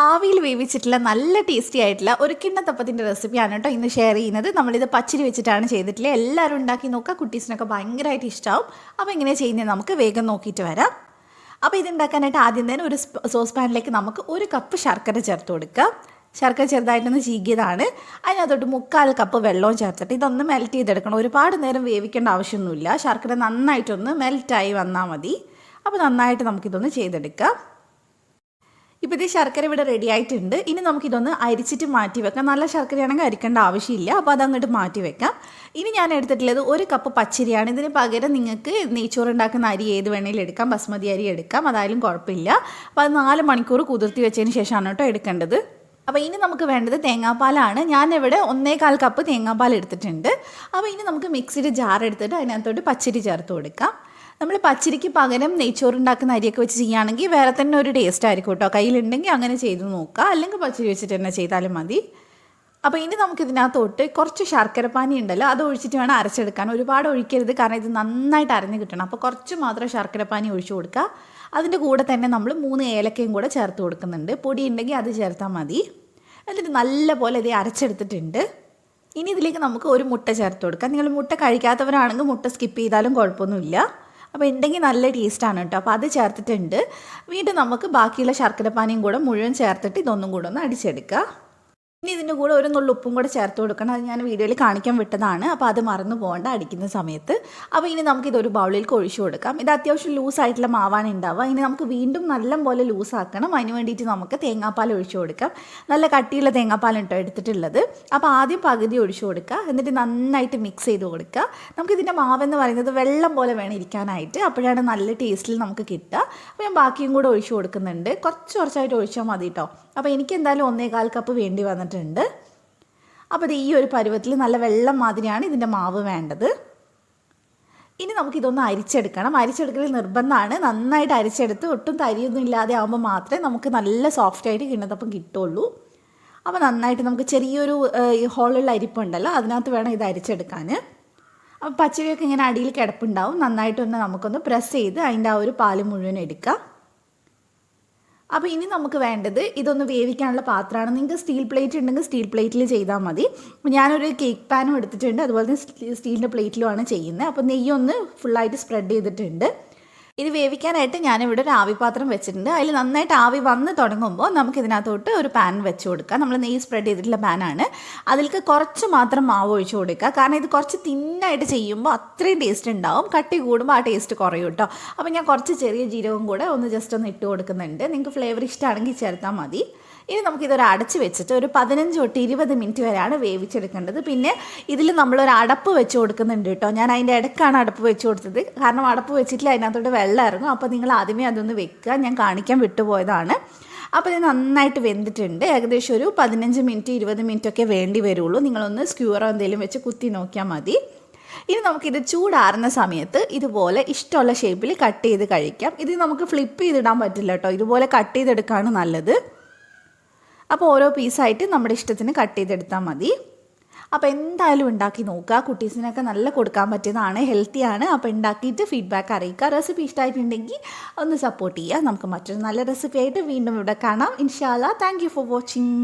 ആവിയിൽ വേവിച്ചിട്ടുള്ള നല്ല ടേസ്റ്റി ആയിട്ടുള്ള ഒരു കിണ്ണത്തപ്പത്തിൻ്റെ റെസിപ്പിയാണ് കേട്ടോ ഇന്ന് ഷെയർ ചെയ്യുന്നത്. നമ്മളിത് പച്ചരി വെച്ചിട്ടാണ് ചെയ്തിട്ടുള്ളത്. എല്ലാവരും ഉണ്ടാക്കി നോക്കുക, കുട്ടീസിനൊക്കെ ഭയങ്കരമായിട്ട് ഇഷ്ടമാവും. അപ്പോൾ എങ്ങനെ ചെയ്യുന്നത് നമുക്ക് വേഗം നോക്കിയിട്ട് വരാം. അപ്പോൾ ഇതുണ്ടാക്കാനായിട്ട് ആദ്യം തന്നെ ഒരു സോസ് പാനിലേക്ക് നമുക്ക് 1 കപ്പ് ശർക്കര ചേർത്ത് കൊടുക്കാം. ശർക്കര ചെറുതായിട്ടൊന്ന് ചീകിയതാണ്. അതിനകത്തോട്ട് 3/4 കപ്പ് വെള്ളവും ചേർത്തിട്ട് ഇതൊന്ന് മെൽറ്റ് ചെയ്തെടുക്കണം. ഒരുപാട് നേരം വേവിക്കേണ്ട ആവശ്യമൊന്നുമില്ല. ശർക്കര നന്നായിട്ടൊന്ന് മെൽറ്റായി വന്നാൽ മതി. അപ്പോൾ നന്നായിട്ട് നമുക്കിതൊന്ന് ചെയ്തെടുക്കാം. ഇപ്പോൾ ഇത് ശർക്കര ഇവിടെ റെഡി ആയിട്ടുണ്ട്. ഇനി നമുക്കിതൊന്ന് അരിച്ചിട്ട് മാറ്റി വെക്കാം. നല്ല ശർക്കരയാണെങ്കിൽ അരിക്കേണ്ട ആവശ്യമില്ല. അപ്പോൾ അതങ്ങോട്ട് മാറ്റി വെക്കാം. ഇനി ഞാൻ എടുത്തിട്ടുള്ളത് 1 കപ്പ് പച്ചരിയാണ്. ഇതിന് പകരം നിങ്ങൾക്ക് നെയ്ച്ചോറ് ഉണ്ടാക്കുന്ന അരി ഏത് വേണമെങ്കിലും എടുക്കാം. ബസ്മതി അരി എടുക്കാം, അതായാലും കുഴപ്പമില്ല. അപ്പോൾ അത് 4 മണിക്കൂർ കുതിർത്തി വെച്ചതിന് ശേഷമാണ് കേട്ടോ എടുക്കേണ്ടത്. അപ്പോൾ ഇനി നമുക്ക് വേണ്ടത് തേങ്ങാപ്പാലാണ്. ഞാനിവിടെ 1/4 കപ്പ് തേങ്ങാപ്പാൽ എടുത്തിട്ടുണ്ട്. അപ്പോൾ ഇനി നമുക്ക് മിക്സിയുടെ ജാർ എടുത്തിട്ട് അതിനകത്തോട്ട് പച്ചരി ചേർത്ത് കൊടുക്കാം. നമ്മൾ പച്ചരിക്ക് പകരം നെയ്ച്ചോറുണ്ടാക്കുന്ന അരിയൊക്കെ വെച്ച് ചെയ്യുകയാണെങ്കിൽ വേറെ തന്നെ ഒരു ടേസ്റ്റ് ആയിരിക്കും കേട്ടോ. കയ്യിലുണ്ടെങ്കിൽ അങ്ങനെ ചെയ്ത് നോക്കുക, അല്ലെങ്കിൽ പച്ചരി വെച്ചിട്ട് തന്നെ ചെയ്താലും മതി. അപ്പോൾ ഇനി നമുക്കിതിനകത്തോട്ട് കുറച്ച് ശർക്കരപ്പാനി ഉണ്ടല്ലോ, അത് ഒഴിച്ചിട്ട് വേണം അരച്ചെടുക്കാൻ. ഒരുപാട് ഒഴിക്കരുത്, കാരണം ഇത് നന്നായിട്ട് അരഞ്ഞ് കിട്ടണം. അപ്പോൾ കുറച്ച് മാത്രം ശർക്കരപ്പാനി ഒഴിച്ചു കൊടുക്കുക. അതിൻ്റെ കൂടെ തന്നെ നമ്മൾ 3 ഏലക്കയും കൂടെ ചേർത്ത് കൊടുക്കുന്നുണ്ട്. പൊടി ഉണ്ടെങ്കിൽ അത് ചേർത്താൽ മതി. എന്നിട്ട് നല്ല പോലെ ഇത് അരച്ചെടുത്തിട്ടുണ്ട്. ഇനി ഇതിലേക്ക് നമുക്ക് 1 മുട്ട ചേർത്ത് കൊടുക്കാം. നിങ്ങൾ മുട്ട കഴിക്കാത്തവരാണെങ്കിൽ മുട്ട സ്കിപ്പ് ചെയ്താലും കുഴപ്പമൊന്നുമില്ല. അപ്പോൾ ഉണ്ടെങ്കിൽ നല്ല ടേസ്റ്റാണ് കേട്ടോ. അപ്പോൾ അത് ചേർത്തിട്ടുണ്ട്. വീണ്ടും നമുക്ക് ബാക്കിയുള്ള ശർക്കരപ്പാനിയും കൂടെ മുഴുവൻ ചേർത്തിട്ട് ഇതൊന്നും കൂടെ ഒന്ന് അടിച്ചെടുക്കുക. ഇനി ഇതിൻ്റെ കൂടെ 1 നുള്ളു ഉപ്പും കൂടെ ചേർത്ത് കൊടുക്കണം. അത് ഞാൻ വീഡിയോയിൽ കാണിക്കാൻ വിട്ടതാണ്. അപ്പോൾ അത് മറന്നു പോകേണ്ട അടിക്കുന്ന സമയത്ത്. അപ്പോൾ ഇനി നമുക്കിതൊരു ബൗളിലേക്ക് ഒഴിച്ചു കൊടുക്കാം. ഇത് അത്യാവശ്യം ലൂസായിട്ടുള്ള മാവാണ് ഉണ്ടാവുക. ഇനി നമുക്ക് വീണ്ടും നല്ല പോലെ ലൂസാക്കണം. അതിന് വേണ്ടിയിട്ട് നമുക്ക് തേങ്ങാപ്പാൽ ഒഴിച്ചു കൊടുക്കാം. നല്ല കട്ടിയുള്ള തേങ്ങാപ്പാൽ കേട്ടോ എടുത്തിട്ടുള്ളത്. അപ്പോൾ ആദ്യം പകുതി ഒഴിച്ചു കൊടുക്കുക. എന്നിട്ട് നന്നായിട്ട് മിക്സ് ചെയ്ത് കൊടുക്കുക. നമുക്കിതിൻ്റെ മാവെന്ന് പറയുന്നത് വെള്ളം പോലെ വേണം ഇരിക്കാനായിട്ട്. അപ്പോഴാണ് നല്ല ടേസ്റ്റിൽ നമുക്ക് കിട്ടുക. അപ്പോൾ ഞാൻ ബാക്കിയും കൂടെ ഒഴിച്ചു കൊടുക്കുന്നുണ്ട്. കുറച്ചായിട്ട് ഒഴിച്ചാൽ മതി കേട്ടോ. അപ്പോൾ എനിക്ക് എന്തായാലും 1/4 കപ്പ് വേണ്ടി വന്നിട്ടുണ്ട്. അപ്പോൾ ഇത് ഈ ഒരു പരുവത്തിൽ നല്ല വെള്ളം മാതിരിയാണ് ഇതിൻ്റെ മാവ് വേണ്ടത്. ഇനി നമുക്കിതൊന്ന് അരിച്ചെടുക്കണം. അരിച്ചെടുക്കൽ നിർബന്ധമാണ്. നന്നായിട്ട് അരിച്ചെടുത്ത് ഒട്ടും തരിയൊന്നും ഇല്ലാതെ ആകുമ്പോൾ മാത്രമേ നമുക്ക് നല്ല സോഫ്റ്റായിട്ട് കിണ്ണത്തപ്പം കിട്ടുള്ളൂ. അപ്പോൾ നന്നായിട്ട് നമുക്ക് ചെറിയൊരു ഹോളുള്ള അരിപ്പുണ്ടല്ലോ, അതിനകത്ത് വേണം ഇത് അരിച്ചെടുക്കാൻ. അപ്പോൾ പച്ചരിയൊക്കെ ഇങ്ങനെ അടിയിൽ കിടപ്പുണ്ടാവും. നന്നായിട്ടൊന്ന് നമുക്കൊന്ന് പ്രസ് ചെയ്ത് അതിൻ്റെ ആ ഒരു പാല് മുഴുവൻ എടുക്കാം. അപ്പോൾ ഇനി നമുക്ക് വേണ്ടത് ഇതൊന്ന് വേവിക്കാനുള്ള പാത്രമാണ്. നിങ്ങൾക്ക് സ്റ്റീൽ പ്ലേറ്റ് ഉണ്ടെങ്കിൽ സ്റ്റീൽ പ്ലേറ്റിൽ ചെയ്താൽ മതി. ഞാനൊരു കേക്ക് പാനും എടുത്തിട്ടുണ്ട്, അതുപോലെ തന്നെ സ്റ്റീലിൻ്റെ പ്ലേറ്റിലുമാണ് ചെയ്യുന്നത്. അപ്പോൾ നെയ്യൊന്ന് ഫുള്ളായിട്ട് സ്പ്രെഡ് ചെയ്തിട്ടുണ്ട്. ഇത് വേവിക്കാനായിട്ട് ഞാനിവിടെ ഒരു ആവിപാത്രം വെച്ചിട്ടുണ്ട്. അതിൽ നന്നായിട്ട് ആവി വന്ന് തുടങ്ങുമ്പോൾ നമുക്കിതിനകത്തോട്ട് ഒരു പാൻ വെച്ച് കൊടുക്കാം. നമ്മൾ നെയ്യ് സ്പ്രെഡ് ചെയ്തിട്ടുള്ള പാനാണ്. അതിലേക്ക് കുറച്ച് മാത്രം മാവ് ഒഴിച്ച് കൊടുക്കുക. കാരണം ഇത് കുറച്ച് തിന്നായിട്ട് ചെയ്യുമ്പോൾ അത്രയും ടേസ്റ്റ് ഉണ്ടാവും. കട്ടി കൂടുമ്പോൾ ആ ടേസ്റ്റ് കുറയും കേട്ടോ. അപ്പോൾ ഞാൻ കുറച്ച് ചെറിയ ജീരകം കൂടെ ജസ്റ്റ് ഒന്ന് ഇട്ട് കൊടുക്കുന്നുണ്ട്. നിങ്ങൾക്ക് ഫ്ലേവർ ഇഷ്ടമാണെങ്കിൽ ചേർത്താൽ മതി. ഇനി നമുക്കിതൊരു അടച്ച് വെച്ചിട്ട് ഒരു 15 തൊട്ട് 20 മിനിറ്റ് വരെയാണ് വേവിച്ചെടുക്കേണ്ടത്. പിന്നെ ഇതിൽ നമ്മളൊരു അടപ്പ് വെച്ച് കൊടുക്കുന്നുണ്ട് കേട്ടോ. ഞാൻ അതിൻ്റെ ഇടയ്ക്കാണ് അടപ്പ് വെച്ച് കൊടുത്തത്. കാരണം അടപ്പ് വെച്ചിട്ടില്ല, അതിനകത്തോട്ട് വെള്ളം ഇറങ്ങും. അപ്പോൾ നിങ്ങൾ ആദ്യമേ അതൊന്ന് വെക്കുക. ഞാൻ കാണിക്കാൻ വിട്ടുപോയതാണ്. അപ്പോൾ ഇത് നന്നായിട്ട് വെന്തിട്ടുണ്ട്. ഏകദേശം ഒരു 15 മിനിറ്റ് 20 മിനിറ്റ് ഒക്കെ വേണ്ടി വരുള്ളൂ. നിങ്ങളൊന്ന് സ്ക്യൂറോ എന്തെങ്കിലും വെച്ച് കുത്തി നോക്കിയാൽ മതി. ഇനി നമുക്കിത് ചൂടാറുന്ന സമയത്ത് ഇതുപോലെ ഇഷ്ടമുള്ള ഷേപ്പിൽ കട്ട് ചെയ്ത് കഴിക്കാം. ഇത് നമുക്ക് ഫ്ലിപ്പ് ചെയ്തിടാൻ പറ്റില്ല കേട്ടോ. ഇതുപോലെ കട്ട് ചെയ്തെടുക്കുകയാണ് നല്ലത്. അപ്പോൾ ഓരോ പീസായിട്ട് നമ്മുടെ ഇഷ്ടത്തിന് കട്ട് ചെയ്തെടുത്താൽ മതി. അപ്പോൾ എന്തായാലും ഉണ്ടാക്കി നോക്കുക. കുട്ടീസിനൊക്കെ നല്ല കൊടുക്കാൻ പറ്റിയതാണ്, ഹെൽത്തിയാണ്. അപ്പോൾ ഉണ്ടാക്കിയിട്ട് ഫീഡ്ബാക്ക് അറിയിക്കുക. റെസിപ്പി ഇഷ്ടമായിട്ടുണ്ടെങ്കിൽ ഒന്ന് സപ്പോർട്ട് ചെയ്യുക. നമുക്ക് മറ്റൊരു നല്ല റെസിപ്പി ആയിട്ട് വീണ്ടും ഇവിടെ കാണാം ഇൻഷാ അല്ലാ. Thank you for watching.